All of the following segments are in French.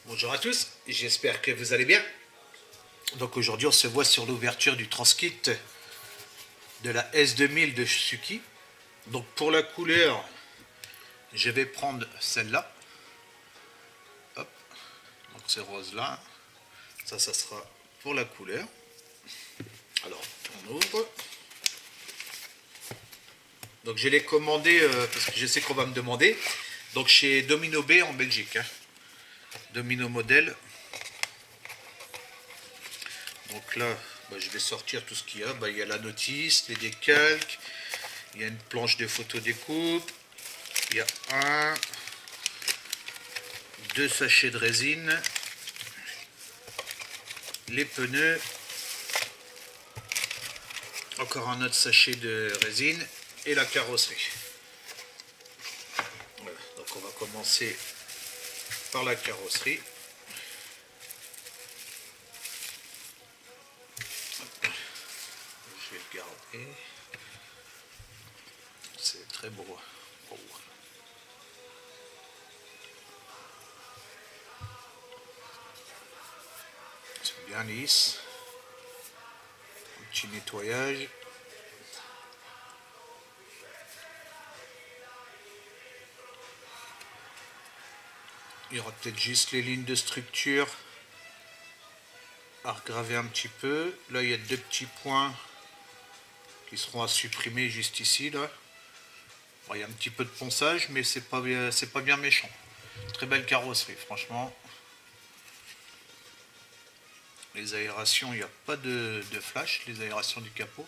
Bonjour à tous, j'espère que vous allez bien. Donc aujourd'hui on se voit sur l'ouverture du Transkit de la S2000 de Suzuki. Donc pour la couleur, je vais prendre celle-là. Hop, donc c'est rose là. Ça sera pour la couleur. Alors on ouvre. Donc je l'ai commandé parce que je sais qu'on va me demander. Donc chez Domino B en Belgique. Domino Model. Donc là, je vais sortir tout ce qu'il y a. Il y a la notice, les décalques, il y a une planche de photo découpe, il y a deux sachets de résine, les pneus, encore un autre sachet de résine et la carrosserie. Voilà, donc on va commencer par la carrosserie. Je vais le garder. C'est très beau. Oh. C'est bien lisse. Un petit nettoyage. Il y aura peut-être juste les lignes de structure à regraver un petit peu. Là, il y a deux petits points qui seront à supprimer juste ici. Là. Bon, il y a un petit peu de ponçage, mais c'est pas bien méchant. Très belle carrosserie, franchement. Les aérations, il n'y a pas de flash, les aérations du capot.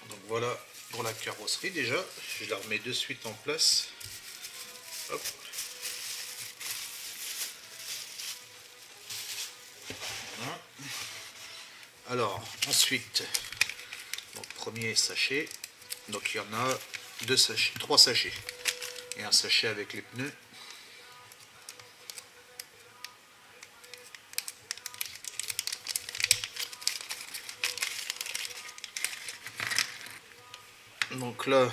Donc voilà pour la carrosserie déjà. Je la remets de suite en place. Hop. Voilà. Alors, ensuite, donc, premier sachet. Donc il y en a deux sachets, trois sachets. Et un sachet avec les pneus. Donc là,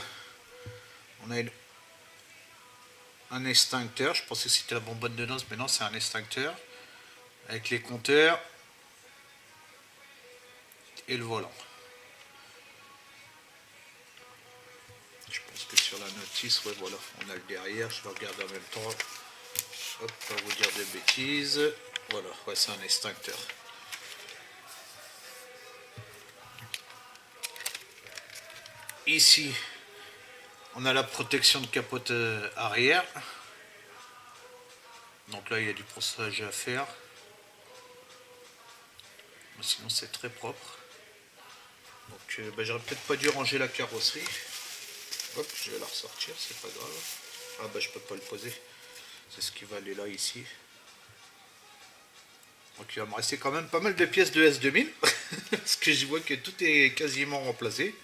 on a un extincteur. Je pensais que c'était la bonbonne de noces, mais non, c'est un extincteur. Avec les compteurs et le volant. Je pense que sur la notice, ouais, voilà, on a le derrière. Je vais regarder en même temps. Hop, pas vous dire de bêtises. Voilà, ouais, c'est un extincteur. Ici, on a la protection de capote arrière. Donc là, il y a du ponçage à faire. Mais sinon, c'est très propre. Donc, j'aurais peut-être pas dû ranger la carrosserie. Hop, je vais la ressortir, c'est pas grave. Ah je peux pas le poser. C'est ce qui va aller là, ici. Donc il va me rester quand même pas mal de pièces de S2000. Parce que je vois que tout est quasiment remplacé.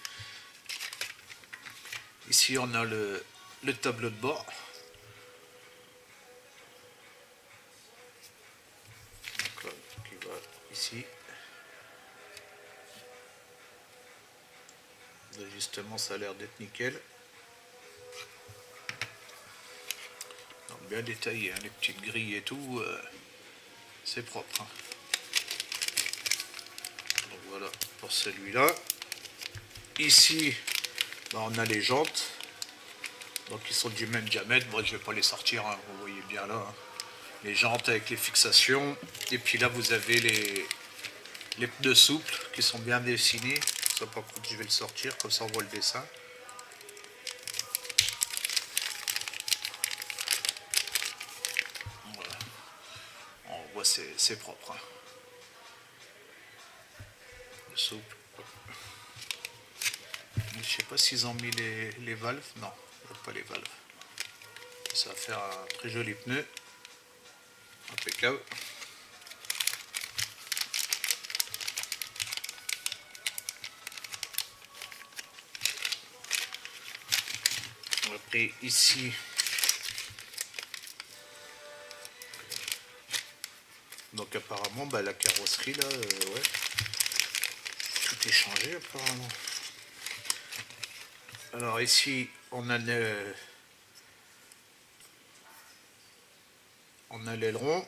Ici, on a le tableau de bord. Donc là, qui va ici. Là, justement, ça a l'air d'être nickel. Donc, bien détaillé, hein, les petites grilles et tout. C'est propre. Hein. Donc voilà pour celui-là. Ici, on a les jantes. Donc ils sont du même diamètre. Bon, je ne vais pas les sortir, hein, vous voyez bien là. Hein. Les jantes avec les fixations. Et puis là, vous avez les pneus souples qui sont bien dessinés. Ça, par contre, je vais le sortir, comme ça on voit le dessin. Voilà. On voit c'est propre. Hein. Le souple. Je sais pas s'ils ont mis les valves. Non, il n'y a pas les valves. Ça va faire un très joli pneu. Impeccable. Après ici, donc apparemment la carrosserie là, ouais, tout est changé apparemment. Alors ici on a on a l'aileron.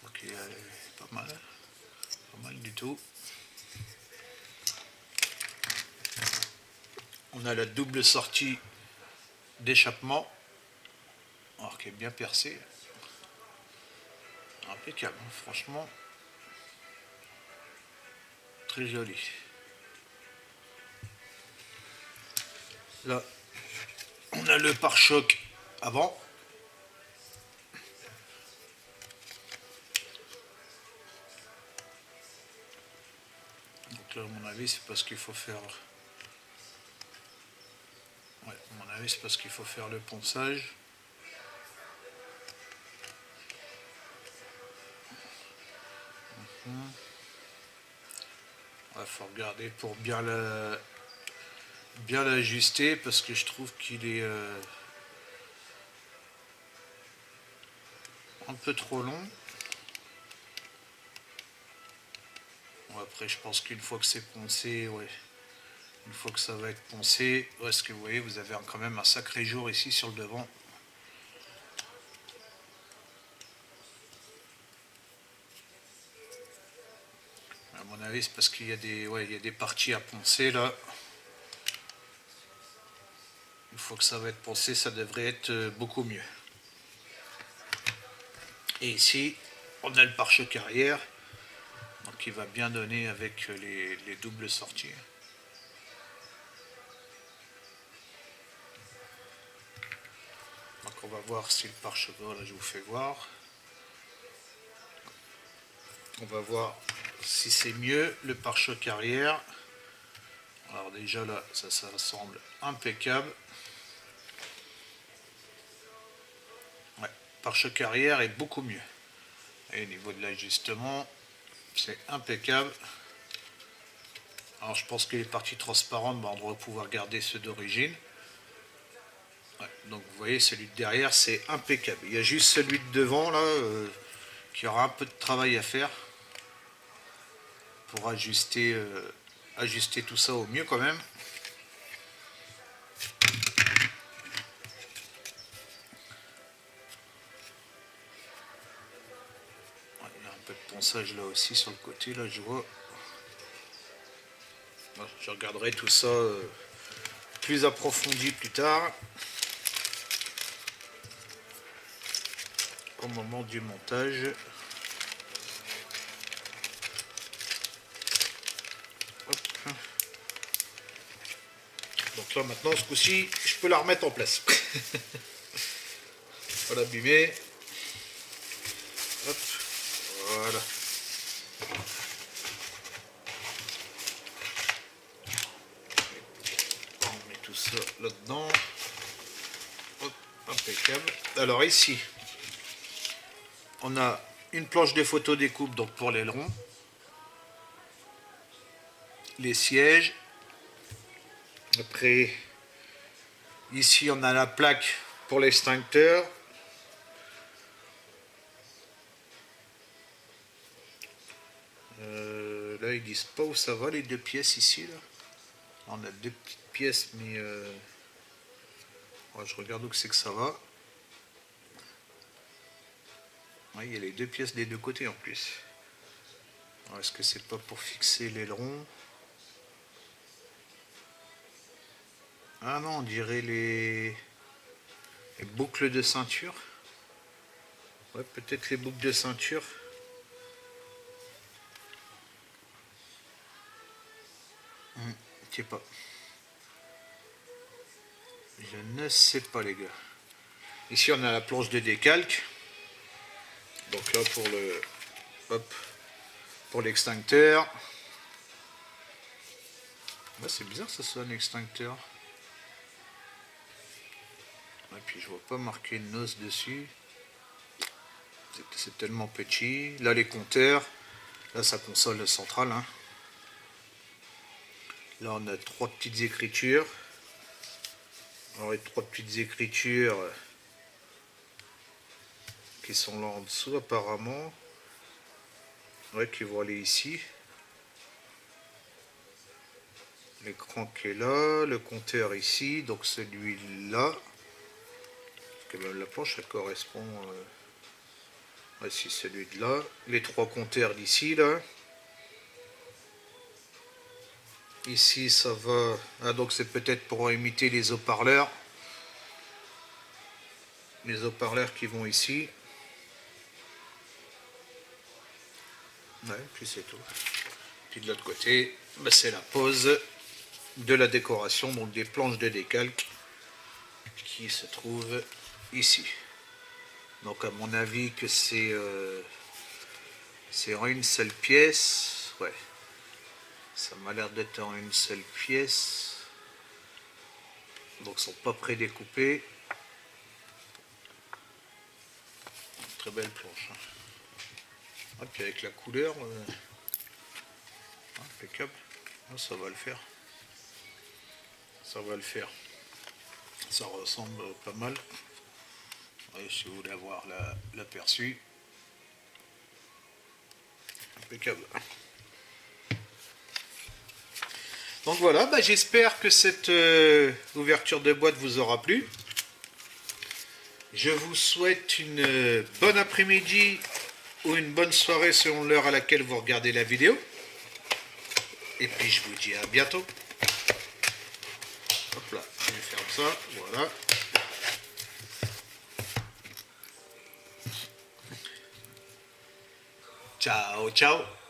Ok, pas mal du tout. On a la double sortie d'échappement, alors qui est bien percée. Impeccable, hein, franchement. Très joli. Là, on a le pare-choc avant. Donc là, à mon avis, c'est parce qu'il faut faire... Ouais, à mon avis, c'est parce qu'il faut faire le ponçage. Il faut regarder pour bien l'ajuster parce que je trouve qu'il est un peu trop long. Bon, après, je pense qu'une fois que c'est poncé, ouais, une fois que ça va être poncé, est-ce que vous voyez, vous avez quand même un sacré jour ici sur le devant. À mon avis, c'est parce qu'il y a des parties à poncer là. Une fois que ça va être poncé, ça devrait être beaucoup mieux. Et ici, on a le pare-choc arrière, donc il va bien donner avec les doubles sorties. Donc on va voir si le pare-choc, là je vous fais voir. On va voir si c'est mieux le pare-choc arrière. Alors déjà là, ça semble impeccable. Ouais, pare-choc arrière est beaucoup mieux. Et au niveau de l'ajustement, c'est impeccable. Alors je pense que les parties transparentes, on devrait pouvoir garder ceux d'origine. Ouais, donc vous voyez, celui de derrière, c'est impeccable. Il y a juste celui de devant là qui aura un peu de travail à faire pour ajuster tout ça au mieux quand même. Ouais, il y a un peu de ponçage là aussi sur le côté, là je vois. Bon, je regarderai tout ça plus approfondi plus tard. Au moment du montage. Hop. Donc là maintenant, ce coup-ci, je peux la remettre en place. Pas l'abîmer. Hop. Voilà. On met tout ça là-dedans. Hop, impeccable. Alors ici, on a une planche de photo découpe donc pour l'aileron, les sièges. Après, ici on a la plaque pour l'extincteur. Là ils disent pas où ça va les deux pièces ici là. On a deux petites pièces mais je regarde où c'est que ça va. Ouais, il y a les deux pièces des deux côtés en plus. Est-ce que c'est pas pour fixer l'aileron? Ah non, on dirait les boucles de ceinture. Ouais, peut-être les boucles de ceinture. Je sais pas. Je ne sais pas les gars. Ici on a la planche de décalque. Donc là pour l'extincteur. Ouais, c'est bizarre que ce soit un extincteur. Et puis je vois pas marqué NOS dessus. C'est tellement petit. Là les compteurs. Là sa console centrale. Hein. Là on a trois petites écritures. Alors les trois petites écritures qui sont là en dessous apparemment. Ouais, qui vont aller ici. l'écran qui est là, le compteur ici, donc celui-là. Parce que même la planche, elle correspond... Voici celui de là. Les 3 compteurs d'ici, là. Ici, ça va... Ah, donc c'est peut-être pour imiter les haut-parleurs. Les haut-parleurs qui vont ici. Ouais, puis c'est tout. Puis de l'autre côté, bah, c'est la pose de la décoration, donc des planches de décalque qui se trouvent ici. Donc à mon avis que c'est en une seule pièce. Ouais, ça m'a l'air d'être en une seule pièce. Donc ils sont pas prédécoupés. Très belle planche. Hein. Ah, puis avec la couleur, impeccable. Ah, ça va le faire. Ça va le faire. Ça ressemble pas mal. Ouais, si vous voulez avoir l'aperçu. Impeccable. Donc voilà, bah, j'espère que cette ouverture de boîte vous aura plu. Je vous souhaite une bonne après-midi ou une bonne soirée selon l'heure à laquelle vous regardez la vidéo. Et puis je vous dis à bientôt. Hop là, je ferme ça, voilà. Ciao, ciao.